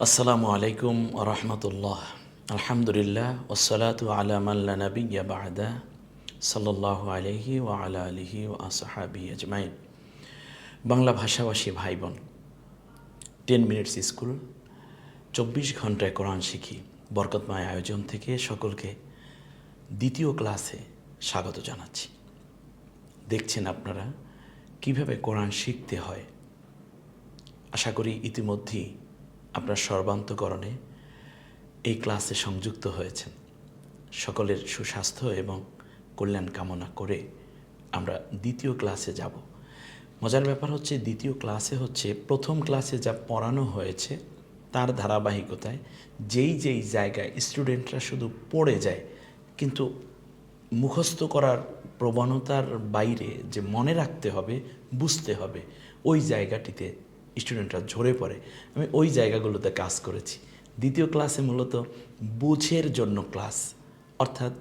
আসসালামু আলাইকুম রহমতুল্লাহ। আলহামদুলিল্লাহ ওসসালাতু আলা মাল্লা নবিয়্যা বা'দা সাল্লাল্লাহু আলাইহি ওয়া আলা আলিহি ওয়া আসহাবিহি আজমাইন। বাংলা ভাষাভাষী ভাই বোন, 10 মিনিটস স্কুল 24 ঘন্টায় কোরআন শিখি বরকতময় আয়োজন থেকে সকলকে দ্বিতীয় ক্লাসে স্বাগত জানাচ্ছি। দেখছেন আপনারা কিভাবে কোরআন শিখতে হয়। আশা করি ইতিমধ্যেই আপনার সর্বান্তকরণে এই ক্লাসে সংযুক্ত হয়েছেন। সকলের সুস্বাস্থ্য এবং কল্যাণ কামনা করে আমরা দ্বিতীয় ক্লাসে যাব। মজার ব্যাপার হচ্ছে দ্বিতীয় ক্লাসে হচ্ছে প্রথম ক্লাসে যা পড়ানো হয়েছে তার ধারাবাহিকতায় যেই জায়গায় স্টুডেন্টরা শুধু পড়ে যায় কিন্তু মুখস্থ করার প্রবণতার বাইরে যে মনে রাখতে হবে, বুঝতে হবে, ওই জায়গাটিতে স্টুডেন্টরা ঝরে পড়ে। আমি ওই জায়গাগুলোতে কাজ করেছি। দ্বিতীয় ক্লাসে মূলত বুঝের জন্য ক্লাস, অর্থাৎ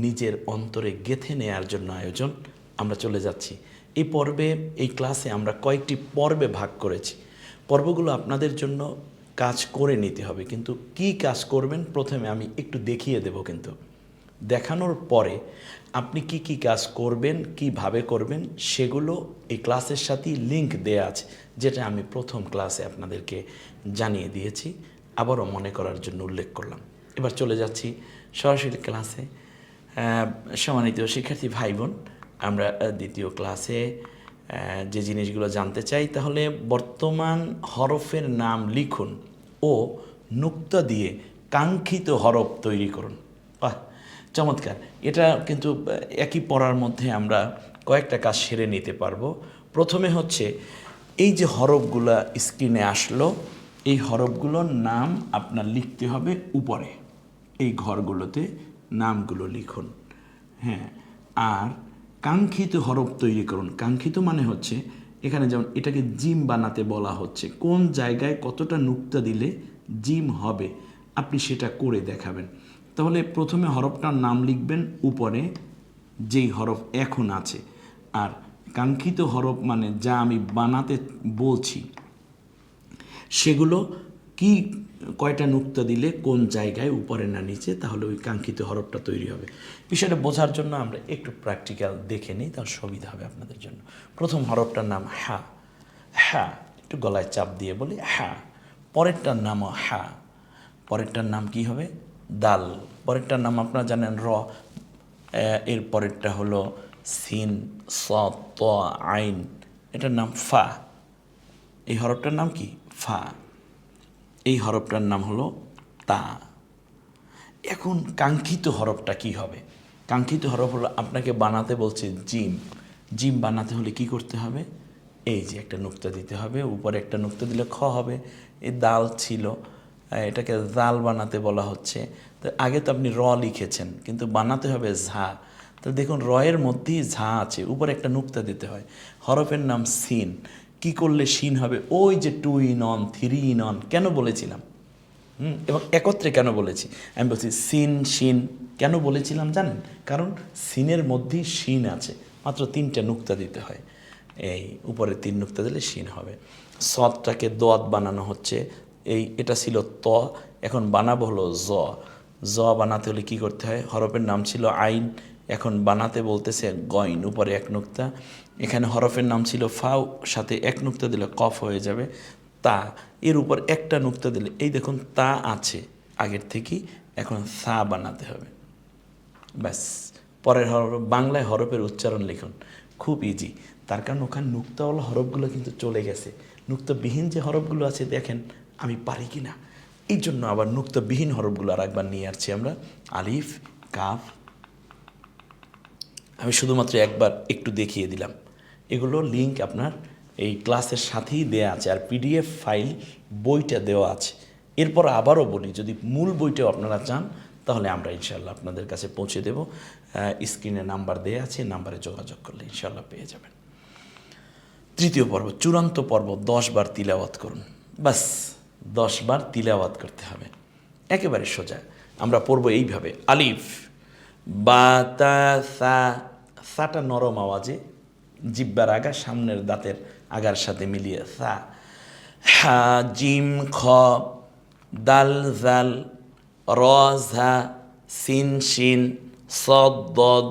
নিজের অন্তরে গেঁথে নেয়ার জন্য আয়োজন। আমরা চলে যাচ্ছি এই পর্বে। এই ক্লাসে আমরা কয়েকটি পর্বে ভাগ করেছি। পর্বগুলো আপনাদের জন্য কাজ করে নিতে হবে, কিন্তু কি কাজ করবেন প্রথমে আমি একটু দেখিয়ে দেব, কিন্তু দেখানোর পরে আপনি কি কাজ করবেন, কিভাবে করবেন, সেগুলো এই ক্লাসের সাথেই লিংক দেয়া আছে, যেটা আমি প্রথম ক্লাসে আপনাদেরকে জানিয়ে দিয়েছি, আবারও মনে করার জন্য উল্লেখ করলাম। এবার চলে যাচ্ছি সরাসরি ক্লাসে। সম্মানিত শিক্ষার্থী ভাই বোন, আমরা দ্বিতীয় ক্লাসে যে জিনিসগুলো জানতে চাই, তাহলে বর্তমান হরফের নাম লিখুন ও নুক্তা দিয়ে কাঙ্ক্ষিত হরফ তৈরি করুন। চমৎকার! এটা কিন্তু একই পড়ার মধ্যে আমরা কয়েকটা কাজ সেরে নিতে পারবো। প্রথমে হচ্ছে এই যে হরফগুলো স্ক্রিনে আসলো, এই হরফগুলোর নাম আপনার লিখতে হবে উপরে, এই ঘরগুলোতে নামগুলো লিখুন। হ্যাঁ, আর কাঙ্ক্ষিত হরফ তৈরি করুন। কাঙ্ক্ষিত মানে হচ্ছে এখানে যেমন এটাকে জিম বানাতে বলা হচ্ছে, কোন জায়গায় কতটা নুক্তা দিলে জিম হবে আপনি সেটা করে দেখাবেন। তাহলে প্রথমে হরফটার নাম লিখবেন উপরে, যেই হরফ এখন আছে। আর কাঙ্ক্ষিত হরফ মানে যা আমি বানাতে বলছি সেগুলো কি, কয়টা নুক্তা দিলে কোন জায়গায় উপরে না নিচে, তাহলে ওই কাঙ্ক্ষিত হরফটা তৈরি হবে। বিষয়টা বোঝার জন্য আমরা একটু প্র্যাকটিক্যাল দেখে নিই, তাহলে সুবিধা হবে আপনাদের জন্য। প্রথম হরফটার নাম হ্যাঁ। হ্যাঁ, একটু গলায় চাপ দিয়ে বলি হ্যাঁ। পরেরটার নামও হ্যাঁ। পরেরটার নাম কি হবে? দাল। পরেরটার নাম আপনারা জানেন র। এর পরেরটা হলো সিন, স, ত, আইন। এটার নাম ফা। এই হরফটার নাম কি? ফা। এই হরফটার নাম হলো তা। এখন কাঙ্ক্ষিত হরফটা কি হবে? কাঙ্ক্ষিত হরফ হলো আপনাকে বানাতে বলছে জিম। জিম বানাতে হলে কি করতে হবে? এই যে একটা নুক্তা দিতে হবে, উপরে একটা নুক্তা দিলে খ হবে। এই দাল ছিল, এটাকে জাল বানাতে বলা হচ্ছে। তো আগে তো আপনি র লিখেছেন, কিন্তু বানাতে হবে ঝা। তো দেখুন রয়ের মধ্যেই ঝা আছে, উপরে একটা নুক্তা দিতে হয়। হরফের নাম সিন। কি করলে সিন হবে? ওই যে 2 in 1 3 in 1 কেন বলেছিলাম, এবং একত্রে কেন বলেছি? আমি বলছি সিন শিন কেন বলেছিলাম জানেন? কারণ সিনের মধ্যেই শিন আছে, মাত্র 3টে নুক্তা দিতে হয়। এই উপরে 3 নুক্তা দিলে শিন হবে। সদটাকে দদ বানানো হচ্ছে। এটা ছিল ত, এখন বানাবো হলো জ। জ বানাতে হলে কি করতে হয়? হরফের নাম ছিল আইন, এখন বানাতে বলতেছে গইন, উপরে 1 নুক্তা। এখানে হরফের নাম ছিল ফাও, সাথে 1 নুক্তা দিলে কফ হয়ে যাবে। তা, এর উপর একটা নুক্তা দিলে, এই দেখুন তা আছে আগের থেকেই, এখন সা বানাতে হবে। ব্যাস, পরের হরফ বাংলায় হরফের উচ্চারণ লিখুন। খুব ইজি, তার কারণ ওখানে নুক্তাওয়ালা হরফগুলো কিন্তু চলে গেছে। নুক্তাবিহীন যে হরফগুলো আছে দেখেন আমি পারি কি না, এই জন্য আবার নুক্তাবিহীন হরফগুলো আর একবার নিয়ে আসছি আমরা। আলিফ, কাফ। আমি শুধুমাত্র একবার একটু দেখিয়ে দিলাম। এগুলো লিঙ্ক আপনার এই ক্লাসের সাথেই দেওয়া আছে, আর পিডিএফ ফাইল বইটা দেওয়া আছে। এরপর আবারও বলি, যদি মূল বইটাও আপনারা চান তাহলে আমরা ইনশাল্লাহ আপনাদের কাছে পৌঁছে দেব। স্ক্রিনে নাম্বার দেওয়া আছে, নাম্বারে যোগাযোগ করলে ইনশাল্লাহ পেয়ে যাবেন। তৃতীয় পর্ব, চূড়ান্ত পর্ব, 10 বার তিলাওয়াত করুন। বাস 10 বার তিলাওয়াত করতে হবে, একেবারে সোজা। আমরা পড়ব এইভাবে। আলিফ, বা, তা, সা। সাটা নরম আওয়াজে, জিব্বার আগা সামনের দাঁতের আগার সাথে মিলিয়ে সা। হা, জিম, খ, দাল জাল, র ঝা, সিন শিন, সদ দদ,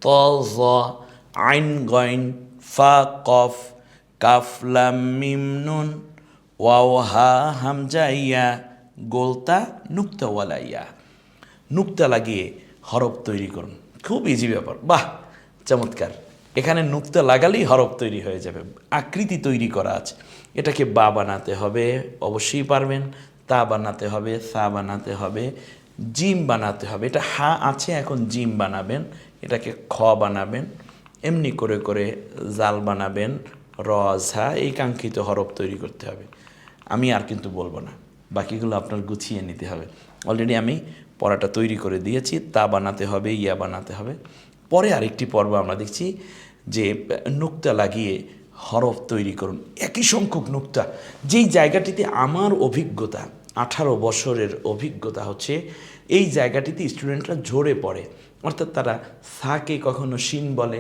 ত জ, আইন গইন, ফা কফ, কাফ লাম মিম নুন, ওয়াও হা হামজা ইয়া, গোলতা নুক্তাওয়ালা ইয়া। নুক্তা লাগিয়ে হরফ তৈরি করুন। খুব ইজি ব্যাপার, বাহ চমৎকার। এখানে নুক্তা লাগালেই হরফ তৈরি হয়ে যাবে। আকৃতি তৈরি করা আছে, এটাকে বা বানাতে হবে, অবশ্যই পারবেন। তা বানাতে হবে, সা বানাতে হবে, জিম বানাতে হবে। এটা হা আছে, এখন জিম বানাবেন, এটাকে খ বানাবেন, এমনি করে করে জাল বানাবেন, র ঝা, এই কাঙ্ক্ষিত হরফ তৈরি করতে হবে। আমি আর কিন্তু বলবো না, বাকিগুলো আপনার গুছিয়ে নিতে হবে। অলরেডি আমি পড়াটা তৈরি করে দিয়েছি। তা বানাতে হবে, ইয়া বানাতে হবে। পরে আরেকটি পর্ব আমরা দেখছি যে নুক্তা লাগিয়ে হরফ তৈরি করুন, একই সংখ্যক নুক্তা। যেই জায়গাটিতে আমার অভিজ্ঞতা, 18 বছরের অভিজ্ঞতা হচ্ছে, এই জায়গাটিতে স্টুডেন্টরা ঝরে পড়ে। অর্থাৎ তারা সাকে কখনো শিন বলে,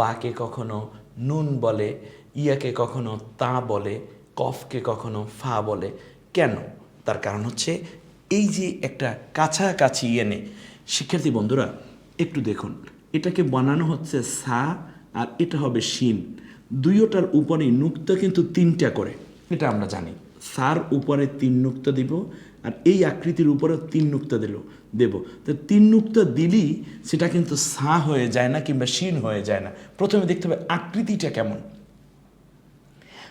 বাকে কখনো নুন বলে, ইয়াকে কখনো তা বলে, কফকে কখনো ফা বলে। কেন? তার কারণ হচ্ছে এই যে একটা কাছাকাছি এনে, শিক্ষার্থী বন্ধুরা একটু দেখুন, এটাকে বানানো হচ্ছে সা আর এটা হবে শিন। দুইটার উপরে নুক্তা কিন্তু 3টা করে, এটা আমরা জানি। সার উপরে 3 নুক্তা দিব, আর এই আকৃতির উপরে 3 নুক্তা দেব। তো 3 নুক্তা দিলেই সেটা কিন্তু সা হয়ে যায় না, কিংবা শিন হয়ে যায় না। প্রথমে দেখতে হবে আকৃতিটা কেমন,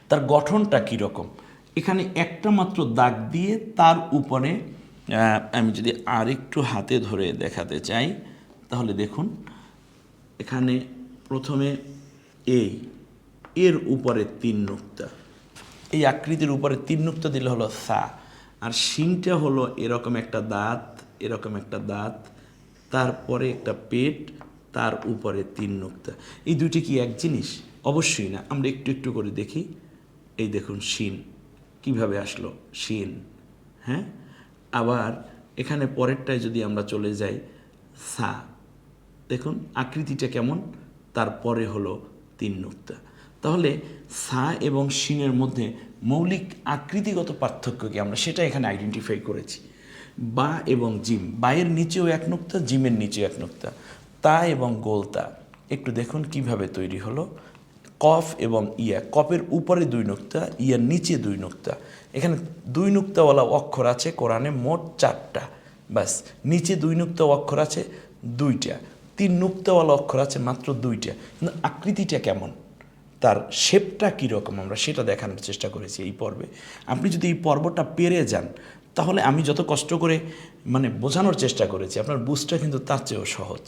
তার গঠনটা কীরকম। এখানে একটা মাত্র দাগ দিয়ে তার উপরে, আমি যদি আর একটু হাতে ধরে দেখাতে চাই, তাহলে দেখুন এখানে প্রথমে এর উপরে 3 নুক্তা, এই আকৃতির উপরে 3 নুক্তা দিলে হলো সা। আর শিনটা হলো এরকম একটা দাঁত, এরকম একটা দাঁত, তারপরে একটা পেট, তার উপরে 3 নুক্তা। এই দুইটি কি এক জিনিস? অবশ্যই না। আমরা একটু একটু করে দেখি। এই দেখুন শিন কিভাবে আসলো, শিন। হ্যাঁ, আবার এখানে পরেরটায় যদি আমরা চলে যাই, সা, দেখুন আকৃতিটা কেমন, তারপরে হলো 3 নুক্তা। তাহলে সা এবং শিনের মধ্যে মৌলিক আকৃতিগত পার্থক্য কি, আমরা সেটা এখানে আইডেন্টিফাই করেছি। বা এবং জিম, বায়ের নিচেও 1 নুক্তা, জিমের নিচেও 1 নুক্তা। তা এবং গোলতা একটু দেখুন কিভাবে তৈরি হলো। কফ এবং ইয়া, কফের উপরে 2 নুক্তা, ইয়ার নিচে 2 নুক্তা। এখানে 2 নুক্তাওয়ালা অক্ষর আছে কোরআনে মোট 4টা, ব্যাস। নিচে 2 নুক্তা অক্ষর আছে 2টা, 3 নুক্তাওয়ালা অক্ষর আছে মাত্র 2টা। কিন্তু আকৃতিটা কেমন, তার শেপটা কীরকম, আমরা সেটা দেখানোর চেষ্টা করেছি এই পর্বে। আপনি যদি এই পর্বটা পেরে যান, তাহলে আমি যত কষ্ট করে বোঝানোর চেষ্টা করেছি, আপনার বুঝটা কিন্তু তার চেয়েও সহজ।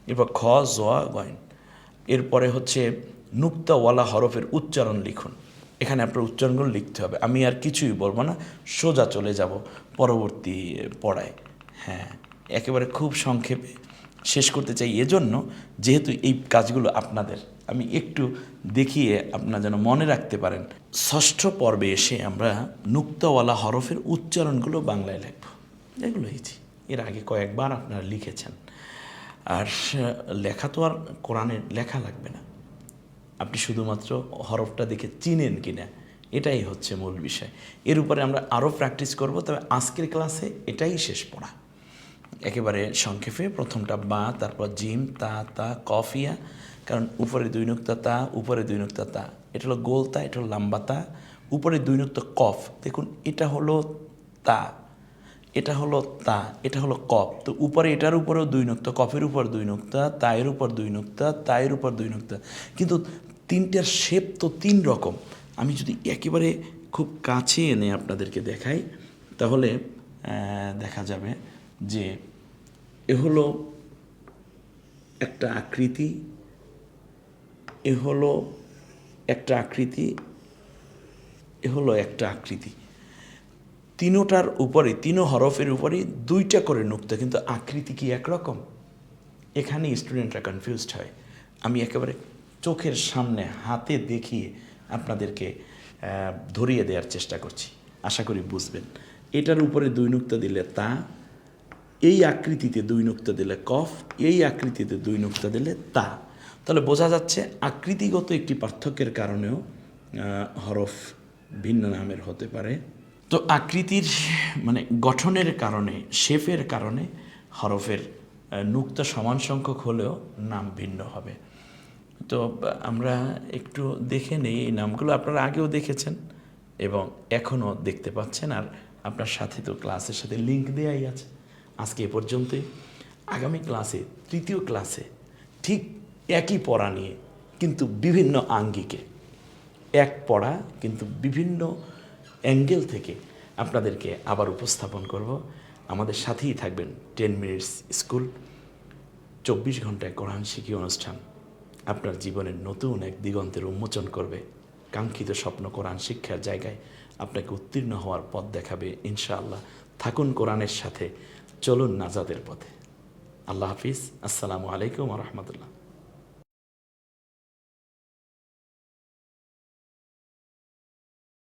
এরপর খ, জোয়া, গয়েন। এরপরে হচ্ছে নুক্তাওয়ালা হরফের উচ্চারণ লিখুন। এখানে আপনার উচ্চারণগুলো লিখতে হবে। আমি আর কিছুই বলবো না, সোজা চলে যাব পরবর্তী পড়ায়। হ্যাঁ, একেবারে খুব সংক্ষেপে শেষ করতে চাই, এজন্য যেহেতু এই কাজগুলো আপনাদের, আমি একটু দেখিয়ে আপনারা যেন মনে রাখতে পারেন। 6ষ্ঠ পর্বে এসে আমরা নুক্তাওয়ালা হরফের উচ্চারণগুলো বাংলায় লিখব। এগুলো হয়েছি, এর আগে কয়েকবার আপনারা লিখেছেন। আর লেখা তো আর কোরআনের লেখা লাগবে না, আপনি শুধুমাত্র হরফটা দেখে চিনেন কিনা, এটাই হচ্ছে মূল বিষয়। এর উপরে আমরা আরও প্র্যাকটিস করব। তবে আজকের ক্লাসে এটাই শেষ পড়া। একেবারে সংক্ষেপে, প্রথমটা বা, তারপর জিম, তা কফিয়া, কারণ উপরে 2 নুক্তা তা, উপরে 2 নুক্তা তা। এটা হলো গোলতা, এটা হলো লম্বা তা, উপরে 2 নুক্তা কফ। দেখুন এটা হলো তা, এটা হলো তা, এটা হলো কফ। তো উপরে, এটার উপরেও 2 নুক্তা, কফের উপর 2 নুক্তা, তায়ের উপর 2 নুক্তা, তায়ের উপর 2 নুক্তা। কিন্তু 3টার শেপ তো 3 রকম। আমি যদি একেবারে খুব কাছে এনে আপনাদেরকে দেখাই, তাহলে দেখা যাবে যে এ হলো একটা আকৃতি, এ হলো একটা আকৃতি, এ হলো একটা আকৃতি। 3টার উপরে, 3 হরফের উপরে 2টা করে নুক্তা, কিন্তু আকৃতি কি একরকম? এখানে স্টুডেন্টরা কনফিউজড হয়। আমি একেবারে চোখের সামনে হাতে দেখিয়ে আপনাদেরকে ধরিয়ে দেওয়ার চেষ্টা করছি, আশা করি বুঝবেন। এটার উপরে 2 নুক্তা দিলে তা, এই আকৃতিতে 2 নুক্তা দিলে কফ, এই আকৃতিতে 2 নুক্তা দিলে তা। তাহলে বোঝা যাচ্ছে আকৃতিগত একটি পার্থক্যের কারণেও হরফ ভিন্ন নামের হতে পারে। তো আকৃতির মানে গঠনের কারণে, শেপের কারণে হরফের নুক্তা সমান সংখ্যক হলেও নাম ভিন্ন হবে। তো আমরা একটু দেখে নেই, এই নামগুলো আপনারা আগেও দেখেছেন এবং এখনও দেখতে পাচ্ছেন, আর আপনার সাথে তো ক্লাসের সাথে লিঙ্ক দেওয়াই আছে। আজকে এ পর্যন্তই। আগামী ক্লাসে, তৃতীয় ক্লাসে ঠিক একই পড়া নিয়ে কিন্তু বিভিন্ন আঙ্গিকে, এক পড়া কিন্তু বিভিন্ন অ্যাঙ্গেল থেকে আপনাদেরকে আবার উপস্থাপন করব। আমাদের সাথেই থাকবেন। 10 মিনিটস স্কুল, 24 ঘন্টায় কোরআন শিখি অনুষ্ঠান আপনার জীবনের নতুন এক দিগন্তের উন্মোচন করবে। কাঙ্ক্ষিত স্বপ্ন কোরআন শিক্ষার জায়গায় আপনাকে উত্তীর্ণ হওয়ার পথ দেখাবে ইনশাআল্লাহ। থাকুন কোরআনের সাথে, চলুন নাজাতের পথে। আল্লাহ হাফিজ। আসসালামু আলাইকুম ওয়া রাহমাতুল্লাহ।